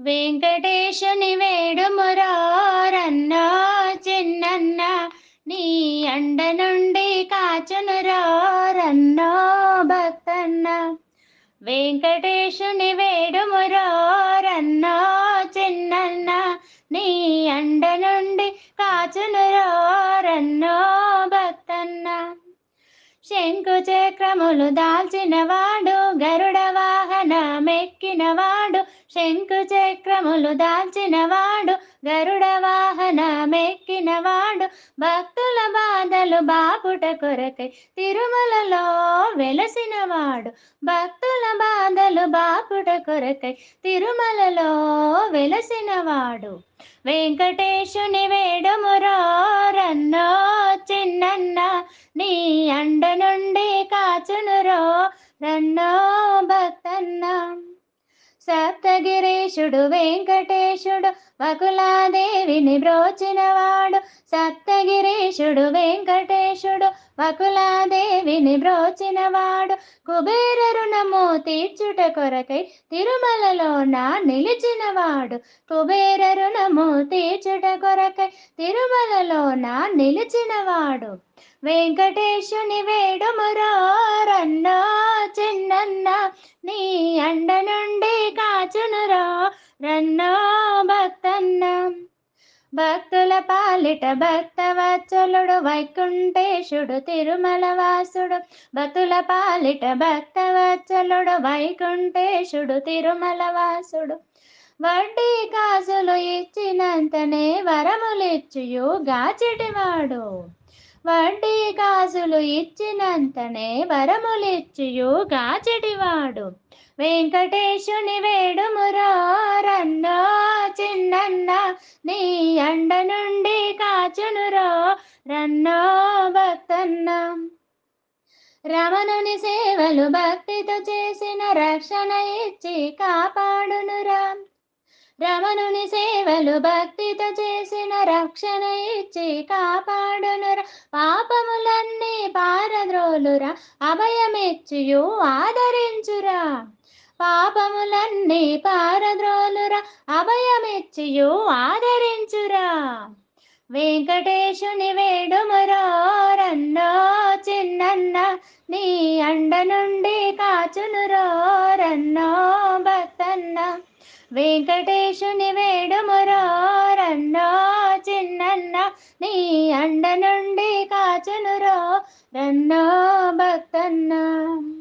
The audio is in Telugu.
వెంకటేశుని వేడుమురో రన్నో చిన్నన్న, నీ అండ నుండి కాచునురో రన్నో భక్తన్న. వెంకటేశుని వేడుమురో రన్నో చిన్నన్న, నీ అండ నుండి కాచునురో రన్నో భక్తన్న. శంకు చక్రములు దాల్చినవాడు, గరుడ వాహనమెక్కినవాడు. శంకు చక్రములు దాల్చినవాడు, గరుడ వాహనమెక్కినవాడు. భక్తుల బాధలు బాపుట కొరకై తిరుమలలో వెలసినవాడు. భక్తుల బాధలు బాపుట కొరకై తిరుమలలో వెలసినవాడు. వెంకటేశుని వేడుమురో రన్నో చిన్నన్న, నీ అండ నుండి కాచునురో రన్నో భక్తన్న. సప్తగిరీశుడు వెంకటేశుడు వకులాదేవిని బ్రోచినవాడు. సప్తగిరీశుడు వెంకటేశుడు వకులాదేవిని బ్రోచినవాడు. కుబేర రుణము తీర్చుట కొరకై తిరుమలలోన నిలిచినవాడు. కుబేర రుణము తీర్చుట కొరకై తిరుమలలోన నిలిచినవాడు. వెంకటేశుని వేడుమురో రన్నో చిన్నన్న, నీ అండ నుండి కాచునురో రన్నో భక్తన్న. భక్తుల పాలిట భక్తవత్సలుడు వైకుంఠేశుడు తిరుమల వాసుడు. భక్తుల పాలిట భక్తవత్సలుడు వైకుంఠేశుడు తిరుమల వాసుడు. వడ్డీ కాసులు ఇచ్చినంతనే వరములిచ్చుయు గాచిటివాడు. వడ్డీ కాసులు ఇచ్చినంతనే వరములిచ్చుయు గాచిటివాడు. వెంకటేశుని వేడుమురో రన్నో చిన్నన్న, నీ అండ నుండి కాచునురో రన్నో భక్తన్న. రమణుని సేవలు భక్తితో చేసిన రక్షణ ఇచ్చి కాపాడునురా. రమణుని సేవలు భక్తితో చేసిన రక్షణ ఇచ్చి కాపాడునురా. పాపములన్నీ పారద్రోలురా, అభయమిచ్చియు ఆదరించురా. పాపములన్నీ పారద్రోలురా, అభయమిచ్చియు ఆదరించురా. వెంకటేశుని వేడుమురో రన్నో చిన్నన్న, నీ అండ నుండి కాచునురో రన్నో భక్తన్న. వెంకటేశుని వేడుమురో రన్నో చిన్నన్న, నీ అండ నుండి కాచునురో రన్నో భక్తన్న.